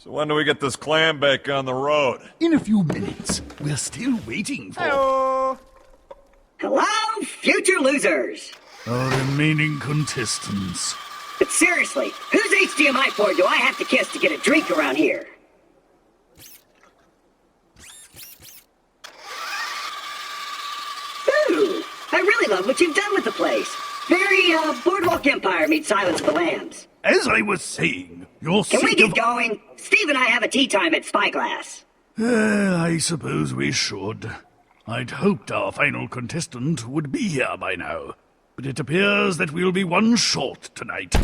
So when do we get this clam bake on the road? In a few minutes. We're still waiting for Hello, future losers! our remaining contestants. But seriously, whose HDMI port do I have to kiss to get a drink around here? Ooh, I really love what you've done with the place. Very, Boardwalk Empire meets Silence of the Lambs. As I was saying, your Can we seat get of... going? Steve and I have a tea time at Spyglass. I suppose we should. I'd hoped our final contestant would be here by now, but it appears that we'll be one short tonight.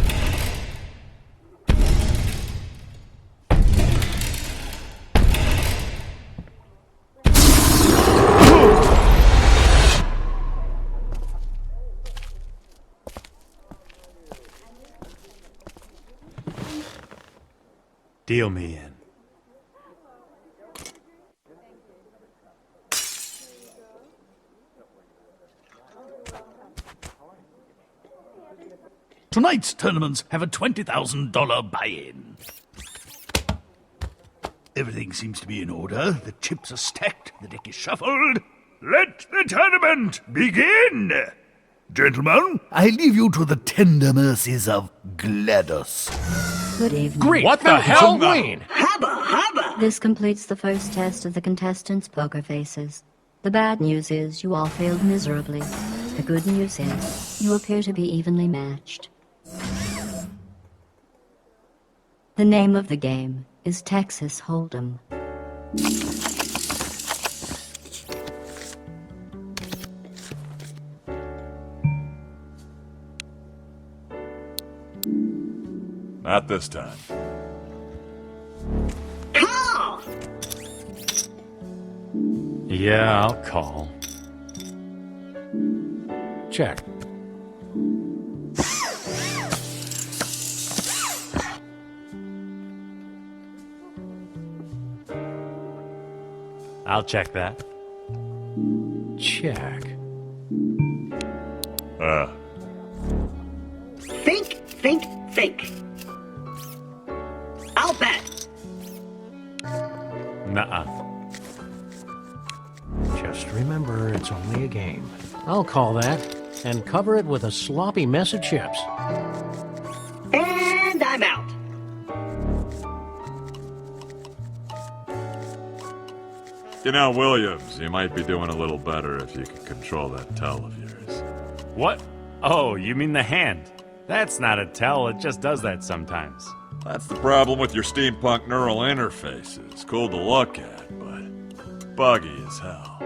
Deal me in. Tonight's tournaments have a $20,000 buy-in. Everything seems to be in order. The chips are stacked, the deck is shuffled. Let the tournament begin! Gentlemen, I leave you to the tender mercies of GLaDOS. Good evening. Great. What the hell? Halloween! Hubba hubba! This completes the first test of the contestants' poker faces. The bad news is you all failed miserably. The good news is you appear to be evenly matched. The name of the game is Texas Hold'em. Not this time. Call! Yeah, I'll call. Check. I'll check that. Check. Think. I'll bet. Nuh-uh. Just remember, it's only a game. I'll call that, and cover it with a sloppy mess of chips. And I'm out. You know, Williams, you might be doing a little better if you could control that tell of yours. What? Oh, you mean the hand? That's not a tell, it just does that sometimes. That's the problem with your steampunk neural interfaces. Cool to look at, but buggy as hell.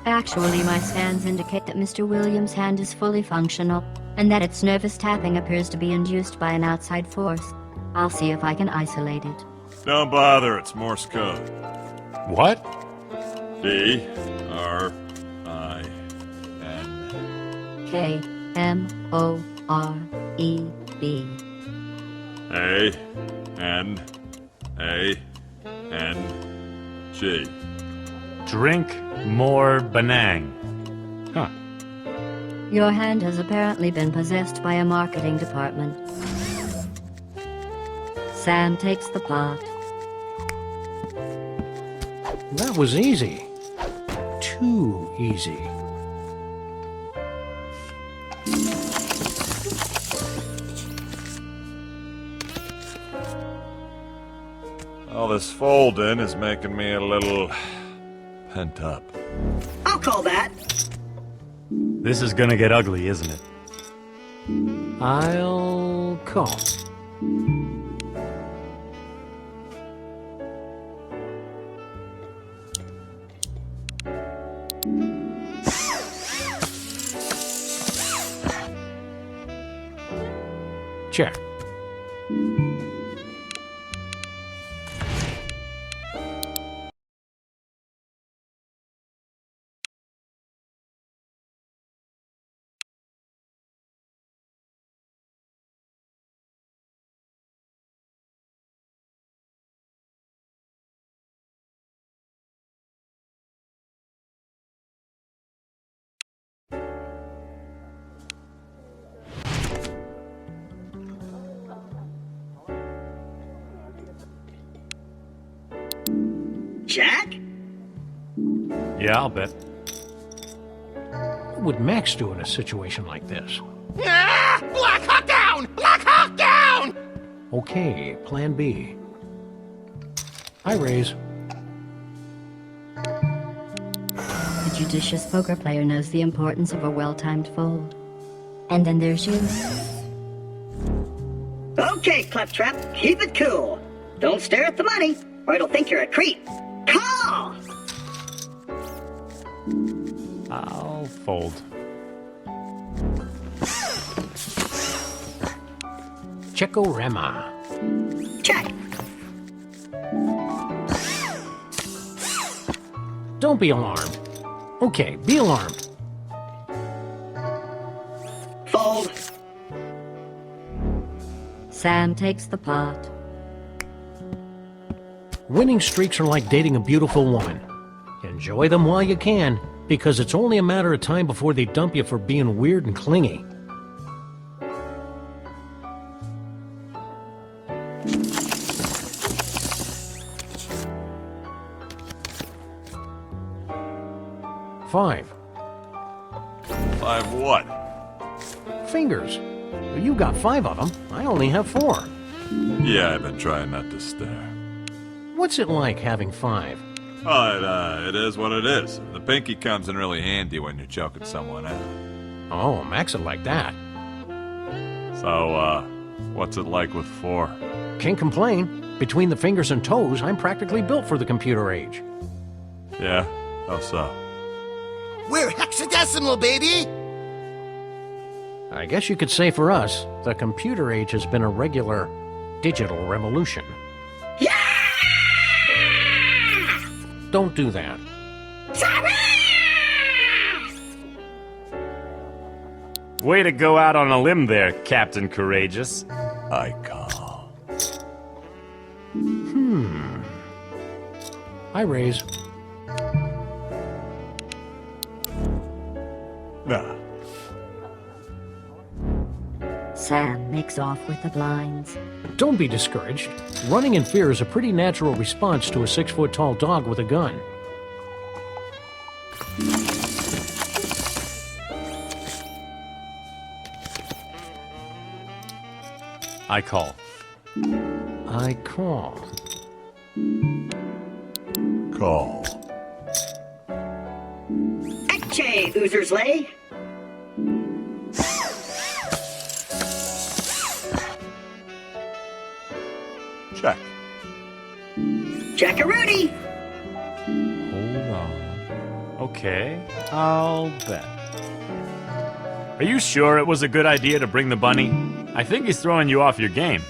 Actually, my scans indicate that Mr. Williams' hand is fully functional, and that its nervous tapping appears to be induced by an outside force. I'll see if I can isolate it. Don't bother, it's Morse code. What? D-R-I-N. K-M-O-R-E-B. A-N-A-N-G. Drink more Benang. Huh. Your hand has apparently been possessed by a marketing department. Sam takes the pot. That was easy. Too easy. All this folding is making me a little pent up. I'll call that. This is gonna get ugly, isn't it? I'll call. Check. Jack? Yeah, I'll bet. What would Max do in a situation like this? Ah! Black Hawk down! Black Hawk down! Okay, plan B. I raise. A judicious poker player knows the importance of a well-timed fold. And then there's you. Okay, Claptrap, keep it cool. Don't stare at the money, or it'll think you're a creep. Call! I'll fold. Checorama. Check. Don't be alarmed. Okay, be alarmed. Fold. Sam takes the pot. Winning streaks are like dating a beautiful woman. Enjoy them while you can, because it's only a matter of time before they dump you for being weird and clingy. Five. 5 what? Fingers. Well, you got 5 of them. I only have 4. Yeah, I've been trying not to stare. What's it like having 5? Oh, it is what it is. The pinky comes in really handy when you're choking someone out. Oh, Max it like that. So, what's it like with 4? Can't complain. Between the fingers and toes, I'm practically built for the computer age. Yeah? How so? We're hexadecimal, baby! I guess you could say for us, the computer age has been a regular digital revolution. Yeah! Don't do that. Way to go out on a limb there, Captain Courageous. I call. I raise. Nah. Sam makes off with the blinds. Don't be discouraged. Running in fear is a pretty natural response to a 6-foot-tall dog with a gun. I call. I call. Call. Eche, Oozer's Lay. Check. Jackaroonie. Hold on. Okay, I'll bet. Are you sure it was a good idea to bring the bunny? I think he's throwing you off your game.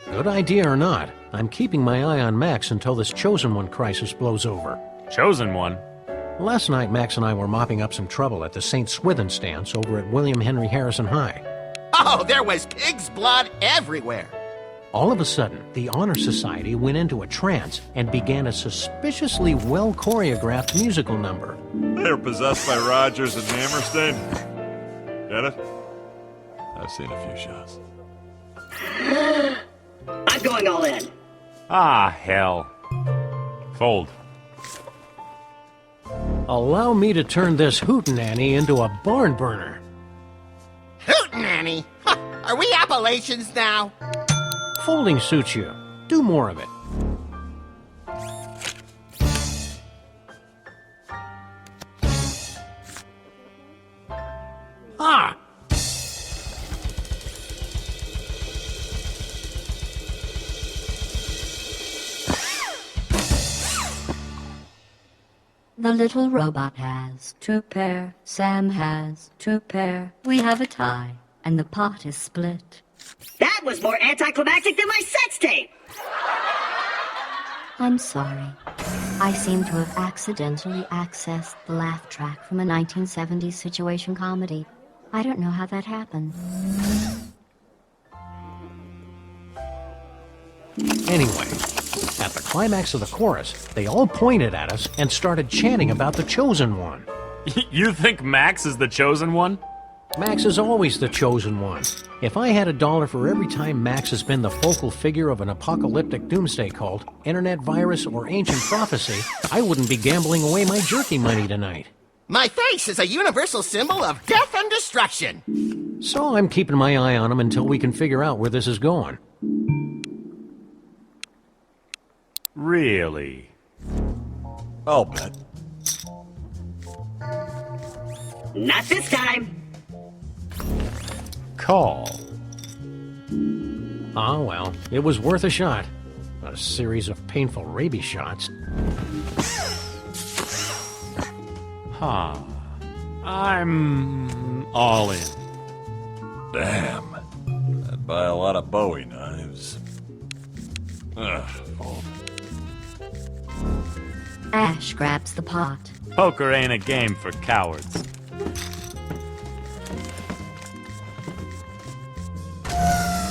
Good idea or not, I'm keeping my eye on Max until this Chosen One crisis blows over. Chosen one. Last night, Max and I were mopping up some trouble at the St. Swithin's stance over at William Henry Harrison High. Oh, there was pig's blood everywhere. All of a sudden, the Honor Society went into a trance and began a suspiciously well-choreographed musical number. They were possessed by Rogers and Hammerstein. Get it? I've seen a few shows. I'm going all in. Ah, hell. Fold. Allow me to turn this hootenanny into a barn burner. Hootenanny! Huh, are we Appalachians now? Folding suits you. Do more of it. Ah! The little robot has 2 pair, Sam has 2 pair. We have a tie, and the pot is split. That was more anticlimactic than my sex tape. I'm sorry. I seem to have accidentally accessed the laugh track from a 1970s situation comedy. I don't know how that happened. Anyway, at the climax of the chorus, they all pointed at us and started chanting about the Chosen One. You think Max is the chosen one? Max is always the chosen one. If I had $1 for every time Max has been the focal figure of an apocalyptic doomsday cult, internet virus, or ancient prophecy, I wouldn't be gambling away my jerky money tonight. My face is a universal symbol of death and destruction. So I'm keeping my eye on him until we can figure out where this is going. Really? I'll bet. Not this time. Call. Ah, well, it was worth a shot. A series of painful rabies shots. Huh. I'm all in. Damn. I'd buy a lot of Bowie knives. Ugh. Oh. Ash grabs the pot. Poker ain't a game for cowards.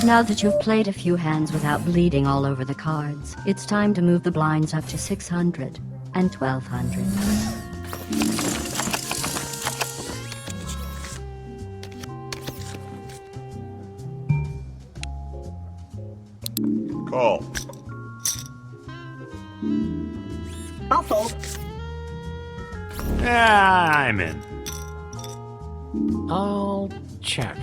Now that you've played a few hands without bleeding all over the cards, it's time to move the blinds up to 600 and 1200. Call. I'll fold. Yeah, I'm in. I'll check.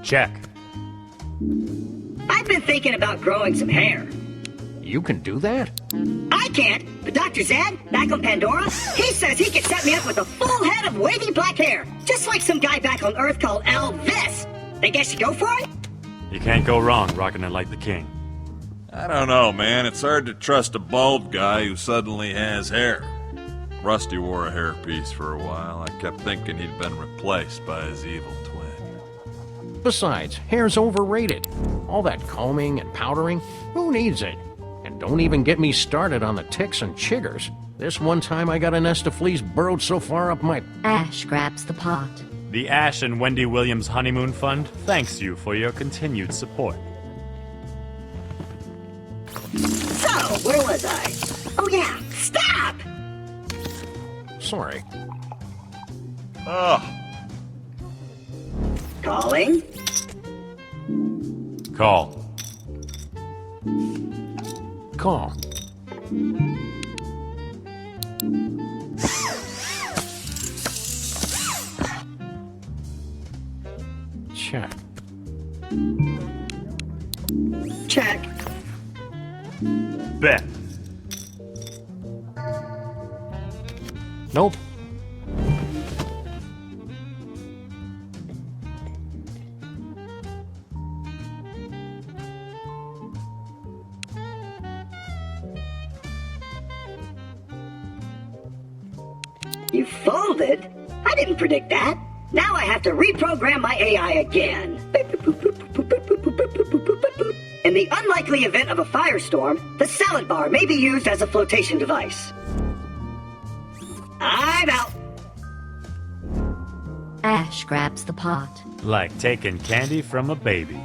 Check. I've been thinking about growing some hair. You can do that? I can't, but Dr. Zed, back on Pandora, he says he can set me up with a full head of wavy black hair, just like some guy back on Earth called Elvis. Think I should go for it? You can't go wrong rocking it like the king. I don't know, man. It's hard to trust a bald guy who suddenly has hair. Rusty wore a hairpiece for a while. I kept thinking he'd been replaced by his evil twin. Besides, hair's overrated. All that combing and powdering, who needs it? And don't even get me started on the ticks and chiggers. This one time I got a nest of fleas burrowed so far up my... Ash grabs the pot. The Ash and Wendy Williams Honeymoon Fund thanks you for your continued support. So, where was I? Oh yeah, stop! Sorry. Oh, Calling. Call. Call. Check. Check. Bet. Nope. You folded? I didn't predict that. Now I have to reprogram my AI again. In the unlikely event of a firestorm, the salad bar may be used as a flotation device. I'm out. Ash grabs the pot. Like taking candy from a baby.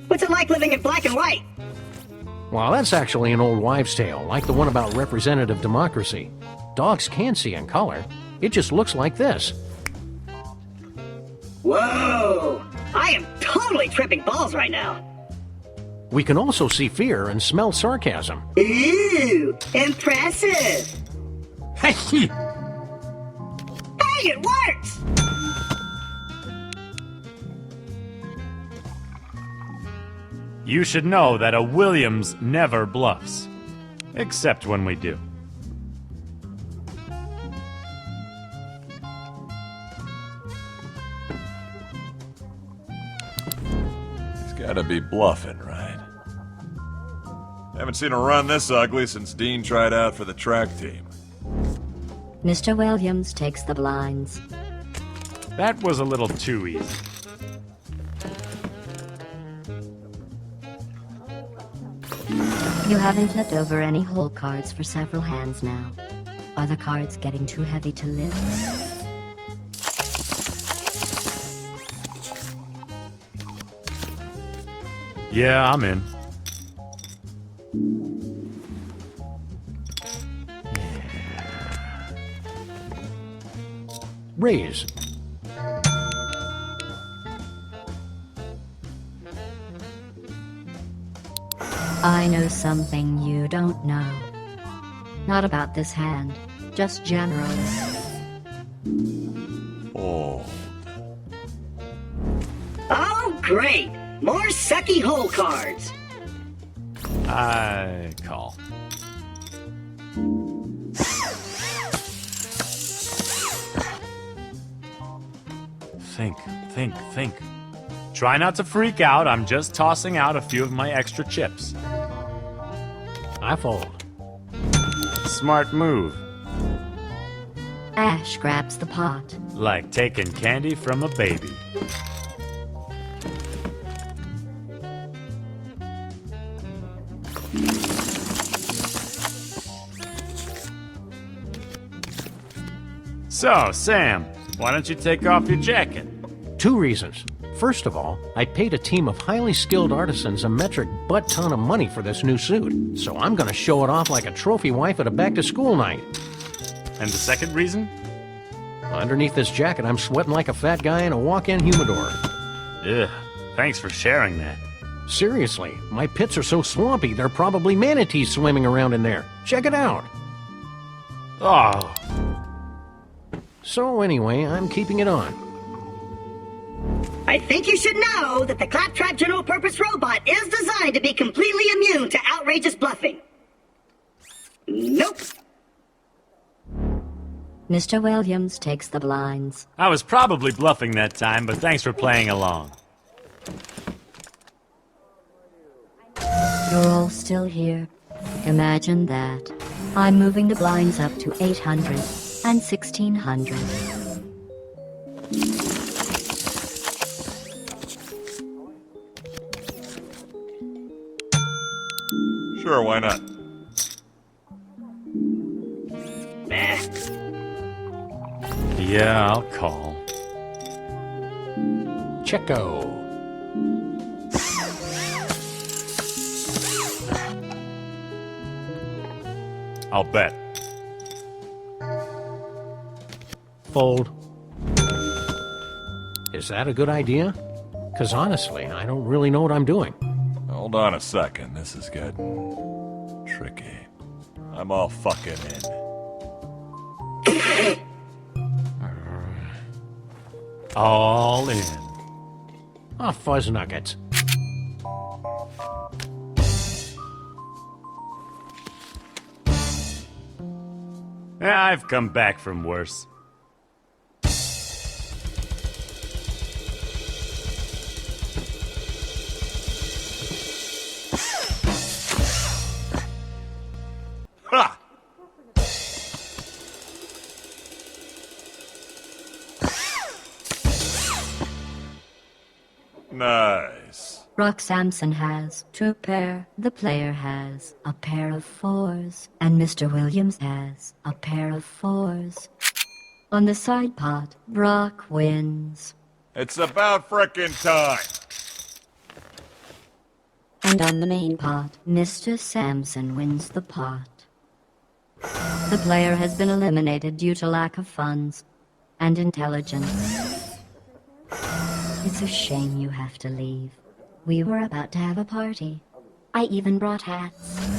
What's it like living in black and white? Well, that's actually an old wives' tale, like the one about representative democracy. Dogs can see in color. It just looks like this. Whoa! I am totally tripping balls right now. We can also see fear and smell sarcasm. Ooh, impressive. Hey, it works! You should know that a Williams never bluffs. Except when we do. he's gotta be bluffing, right? Haven't seen a run this ugly since Dean tried out for the track team. Mr. Williams takes the blinds. That was a little too easy. You haven't flipped over any whole cards for several hands now. Are the cards getting too heavy to lift? Yeah, I'm in. Raise. I know something you don't know. Not about this hand, just generally. Oh. Oh, great! More sucky hole cards. I call. Think. Try not to freak out. I'm just tossing out a few of my extra chips. I fold. Smart move. Ash grabs the pot. Like taking candy from a baby. So, Sam, why don't you take off your jacket? 2 reasons. First of all, I paid a team of highly skilled artisans a metric butt-ton of money for this new suit, so I'm gonna show it off like a trophy wife at a back-to-school night. And the second reason? Underneath this jacket, I'm sweating like a fat guy in a walk-in humidor. Ugh, thanks for sharing that. Seriously, my pits are so swampy, there are probably manatees swimming around in there. Check it out. Oh, So anyway, I'm keeping it on. I think you should know that the Claptrap General Purpose Robot is designed to be completely immune to outrageous bluffing. Nope. Mr. Williams takes the blinds. I was probably bluffing that time, but thanks for playing along. You're all still here. Imagine that. I'm moving the blinds up to 800 and 1600. Sure, why not? Nah. Yeah, I'll call. Checo. I'll bet. Fold. Is that a good idea? Because honestly, I don't really know what I'm doing. Hold on a second. This is getting tricky. I'm all fucking in. All in. Ah, fuzz nuggets. Yeah, I've come back from worse. Ha! Nice. Rock Sampson has 2 pair, the player has a pair of 4s, and Mr. Williams has a pair of 4s. On the side pot, Brock wins. It's about frickin' time. And on the main pot, Mr. Sampson wins the pot. The player has been eliminated due to lack of funds and intelligence. It's a shame you have to leave. We were about to have a party. I even brought hats.